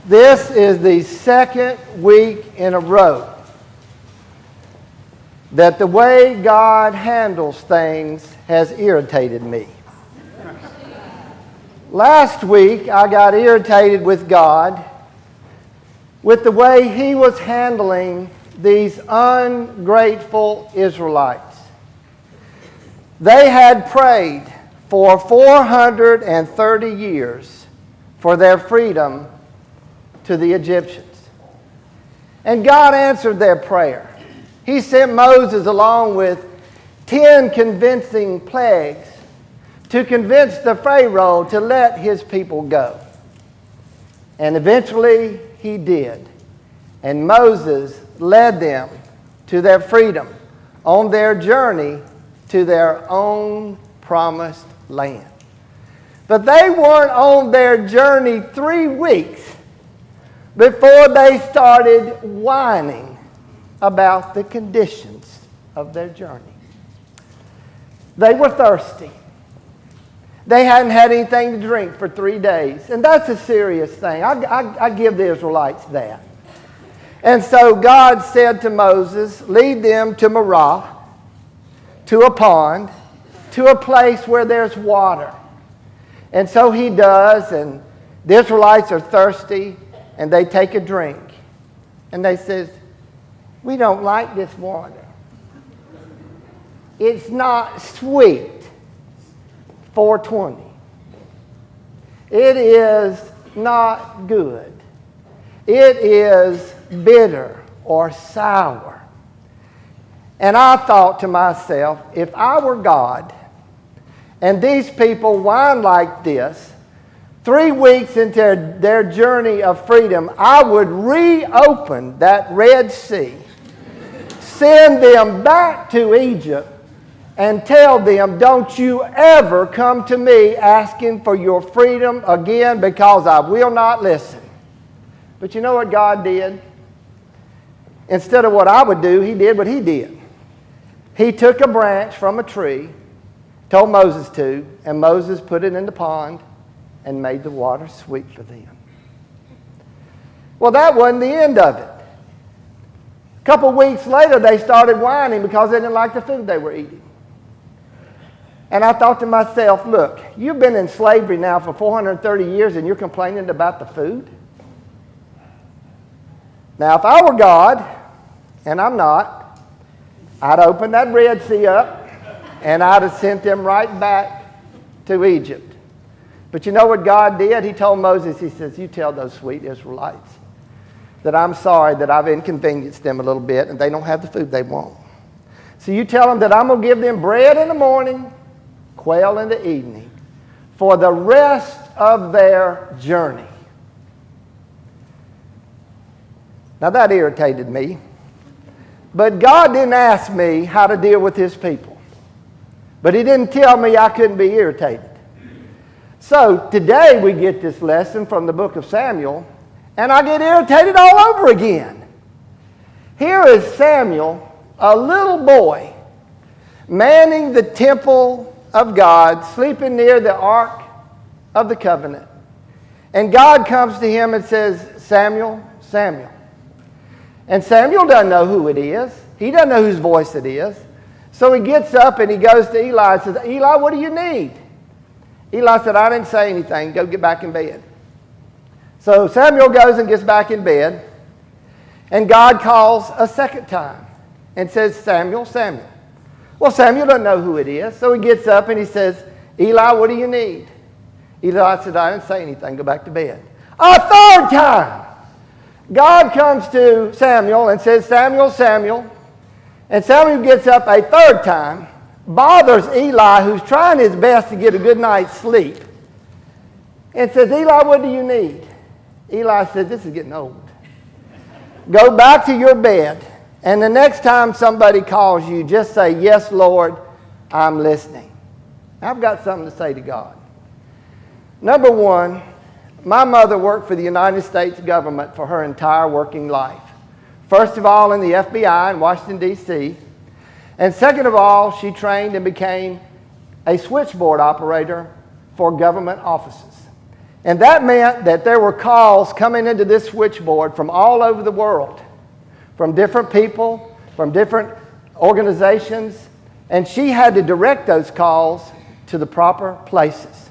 This is the second week in a row that the way God handles things has irritated me. Last week, I got irritated with God with the way He was handling these ungrateful Israelites. They had prayed for 430 years for their freedom to the Egyptians. And God answered their prayer. He sent Moses along with 10 convincing plagues to convince the Pharaoh to let his people go. And eventually he did. And Moses led them to their freedom on their journey to their own promised land. But they weren't on their journey 3 weeks before they started whining about the conditions of their journey. They were thirsty. They hadn't had anything to drink for 3 days. And that's a serious thing. I give the Israelites that. And so God said to Moses, lead them to Marietta, to a pond, to a place where there's water. And so he does, and the Israelites are thirsty, and they take a drink. And they says, we don't like this water. It's not sweet. 420. It is not good. It is bitter or sour. And I thought to myself, if I were God and these people whine like this, 3 weeks into their journey of freedom, I would reopen that Red Sea, send them back to Egypt, and tell them, don't you ever come to me asking for your freedom again, because I will not listen. But you know what God did? Instead of what I would do, He did what He did. He took a branch from a tree, told Moses to, and Moses put it in the pond and made the water sweet for them. Well, that wasn't the end of it. A couple weeks later, they started whining because they didn't like the food they were eating. And I thought to myself, look, you've been in slavery now for 430 years and you're complaining about the food? Now, if I were God, and I'm not, I'd open that Red Sea up and I'd have sent them right back to Egypt. But you know what God did? He told Moses, he says, you tell those sweet Israelites that I'm sorry that I've inconvenienced them a little bit and they don't have the food they want. So you tell them that I'm going to give them bread in the morning, quail in the evening, for the rest of their journey. Now that irritated me. But God didn't ask me how to deal with His people. But He didn't tell me I couldn't be irritated. So today we get this lesson from the book of Samuel, and I get irritated all over again. Here is Samuel, a little boy, manning the temple of God, sleeping near the Ark of the Covenant. And God comes to him and says, Samuel, Samuel. And Samuel doesn't know who it is. He doesn't know whose voice it is. So he gets up and he goes to Eli and says, Eli, what do you need? Eli said, I didn't say anything. Go get back in bed. So Samuel goes and gets back in bed. And God calls a second time and says, Samuel, Samuel. Well, Samuel doesn't know who it is. So he gets up and he says, Eli, what do you need? Eli said, I didn't say anything. Go back to bed. A third time, God comes to Samuel and says, Samuel, Samuel. And Samuel gets up a third time, bothers Eli, who's trying his best to get a good night's sleep, and says, Eli, what do you need? Eli says, this is getting old. Go back to your bed, and the next time somebody calls you, just say, yes, Lord, I'm listening. I've got something to say to God. Number one, my mother worked for the United States government for her entire working life. First of all, in the FBI in Washington, D.C., and second of all, she trained and became a switchboard operator for government offices. And that meant that there were calls coming into this switchboard from all over the world, from different people, from different organizations, and she had to direct those calls to the proper places.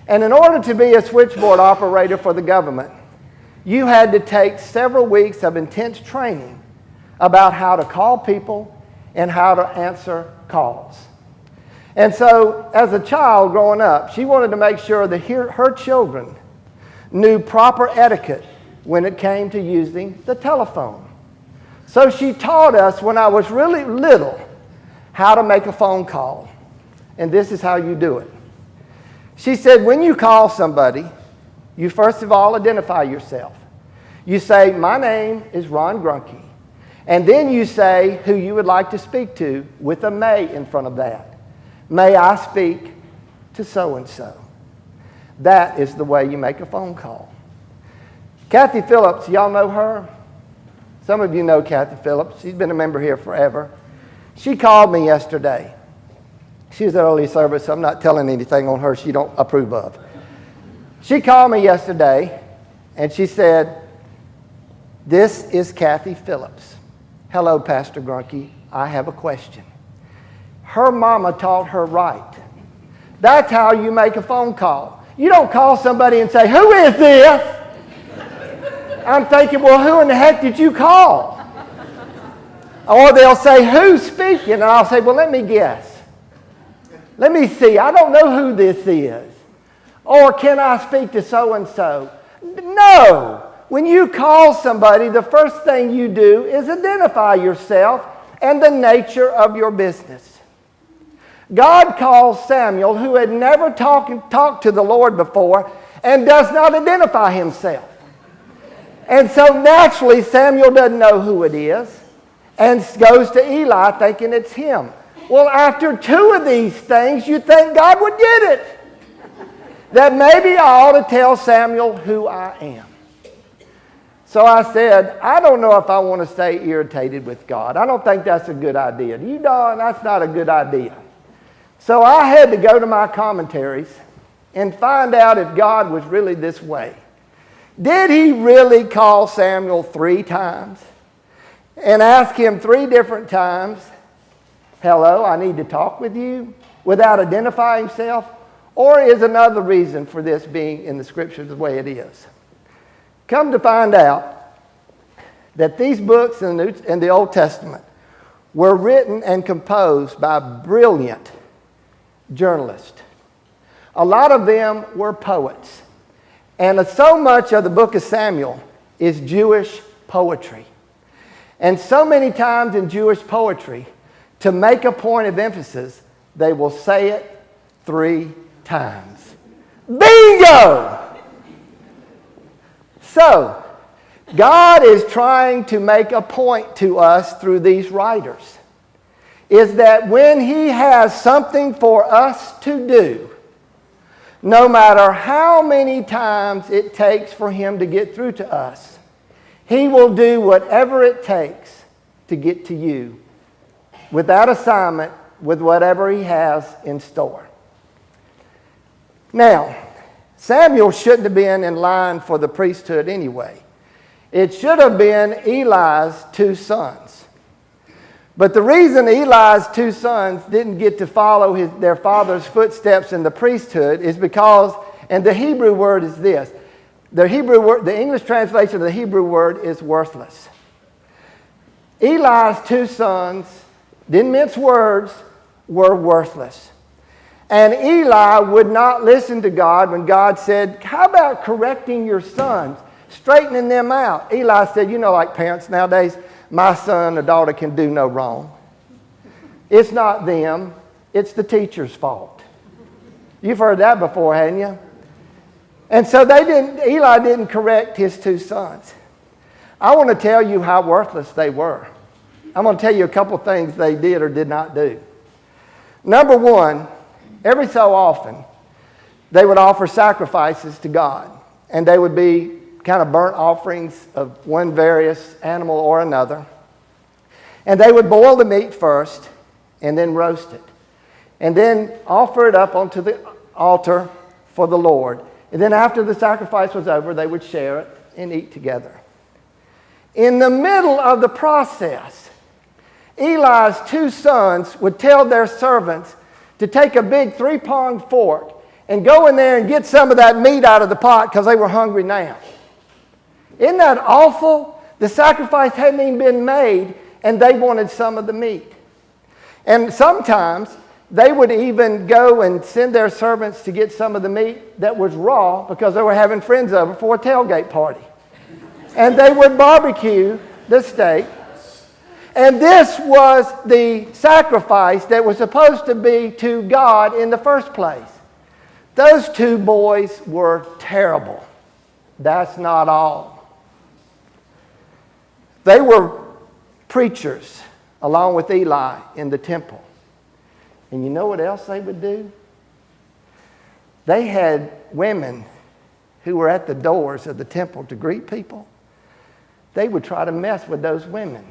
And in order to be a switchboard operator for the government, you had to take several weeks of intense training about how to call people and how to answer calls. And so, as a child growing up, she wanted to make sure that her children knew proper etiquette when it came to using the telephone. So she taught us when I was really little how to make a phone call. And this is how you do it. She said, when you call somebody, you first of all identify yourself. You say, my name is Ron Grunke. And then you say who you would like to speak to with a may in front of that. May I speak to so-and-so? That is the way you make a phone call. Kathy Phillips, y'all know her? Some of you know Kathy Phillips. She's been a member here forever. She called me yesterday. She was at early service, so I'm not telling anything on her she don't approve of. She called me yesterday, and she said, this is Kathy Phillips. Hello, Pastor Grunke. I have a question. Her mama taught her right. That's how you make a phone call. You don't call somebody and say, who is this? I'm thinking, well, who in the heck did you call? Or they'll say, who's speaking? And I'll say, well, let me guess. Let me see. I don't know who this is. Or can I speak to so-and-so? No. When you call somebody, the first thing you do is identify yourself and the nature of your business. God calls Samuel, who had never talked to the Lord before, and does not identify himself. And so naturally, Samuel doesn't know who it is, and goes to Eli thinking it's him. Well, after two of these things, you think God would get it. That maybe I ought to tell Samuel who I am. So I said, I don't know if I want to stay irritated with God. I don't think that's a good idea. You know, that's not a good idea. So I had to go to my commentaries and find out if God was really this way. Did he really call Samuel 3 times and ask him 3 different times, hello, I need to talk with you, without identifying himself? Or is another reason for this being in the Scripture the way it is? Come to find out that these books in the Old Testament were written and composed by brilliant journalists. A lot of them were poets. And so much of the book of Samuel is Jewish poetry. And so many times in Jewish poetry, to make a point of emphasis, they will say it 3 times. Bingo! So, God is trying to make a point to us through these writers, is that when he has something for us to do, no matter how many times it takes for him to get through to us, he will do whatever it takes to get to you with that assignment, with whatever he has in store. Now, Samuel shouldn't have been in line for the priesthood anyway. It should have been Eli's 2 sons. But the reason Eli's 2 sons didn't get to follow their father's footsteps in the priesthood is because, and the Hebrew word is this, the English translation of the Hebrew word is worthless. Eli's 2 sons, didn't mince words, were worthless. And Eli would not listen to God when God said, how about correcting your sons, straightening them out? Eli said, you know, like parents nowadays, my son or daughter can do no wrong. It's not them, it's the teacher's fault. You've heard that before, hadn't you? And so Eli didn't correct his 2 sons. I want to tell you how worthless they were. I'm going to tell you a couple things they did or did not do. Number one, every so often, they would offer sacrifices to God. And they would be kind of burnt offerings of one various animal or another. And they would boil the meat first and then roast it. And then offer it up onto the altar for the Lord. And then after the sacrifice was over, they would share it and eat together. In the middle of the process, Eli's 2 sons would tell their servants to take a big 3-pronged fork and go in there and get some of that meat out of the pot because they were hungry now. Isn't that awful? The sacrifice hadn't even been made and they wanted some of the meat. And sometimes they would even go and send their servants to get some of the meat that was raw because they were having friends over for a tailgate party. And they would barbecue the steak. And this was the sacrifice that was supposed to be to God in the first place. Those 2 boys were terrible. That's not all. They were preachers along with Eli in the temple. And you know what else they would do? They had women who were at the doors of the temple to greet people. They would try to mess with those women.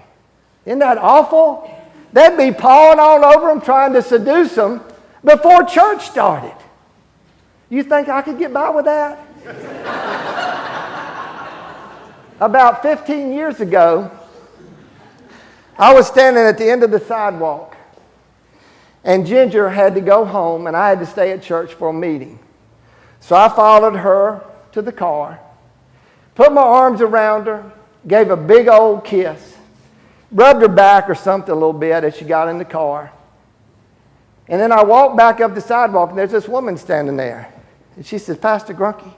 Isn't that awful? They'd be pawing all over them, trying to seduce them before church started. You think I could get by with that? About 15 years ago, I was standing at the end of the sidewalk, and Ginger had to go home, and I had to stay at church for a meeting. So I followed her to the car, put my arms around her, gave a big old kiss, rubbed her back or something a little bit as she got in the car. And then I walked back up the sidewalk, and there's this woman standing there. And she says, Pastor Grunke,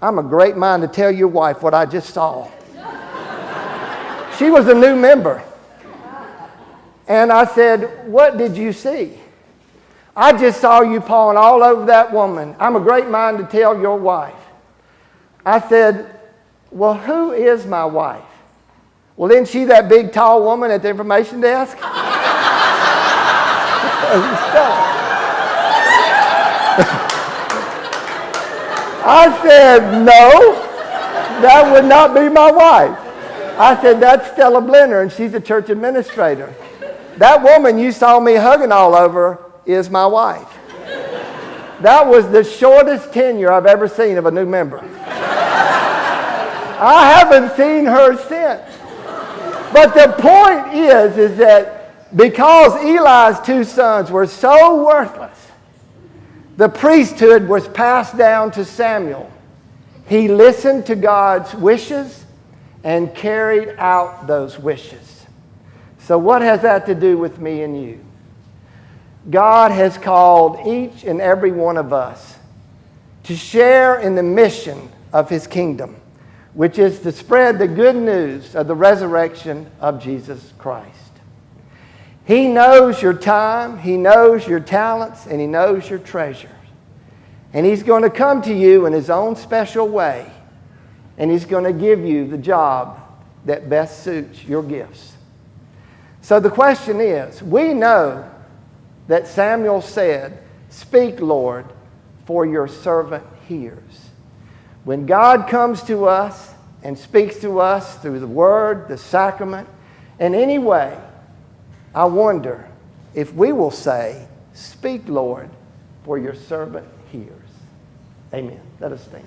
I'm a great mind to tell your wife what I just saw. She was a new member. And I said, what did you see? I just saw you pawing all over that woman. I'm a great mind to tell your wife. I said, well, who is my wife? Well, isn't she that big, tall woman at the information desk? I said, no, that would not be my wife. I said, that's Stella Blenner, and she's a church administrator. That woman you saw me hugging all over is my wife. That was the shortest tenure I've ever seen of a new member. I haven't seen her since. But the point is that because Eli's 2 sons were so worthless, the priesthood was passed down to Samuel. He listened to God's wishes and carried out those wishes. So what has that to do with me and you? God has called each and every one of us to share in the mission of His kingdom, which is to spread the good news of the resurrection of Jesus Christ. He knows your time, He knows your talents, and He knows your treasures. And He's going to come to you in His own special way, and He's going to give you the job that best suits your gifts. So the question is, we know that Samuel said, "Speak, Lord, for your servant hears." When God comes to us and speaks to us through the Word, the sacrament, in any way, I wonder if we will say, "Speak, Lord, for your servant hears." Amen. Let us stand.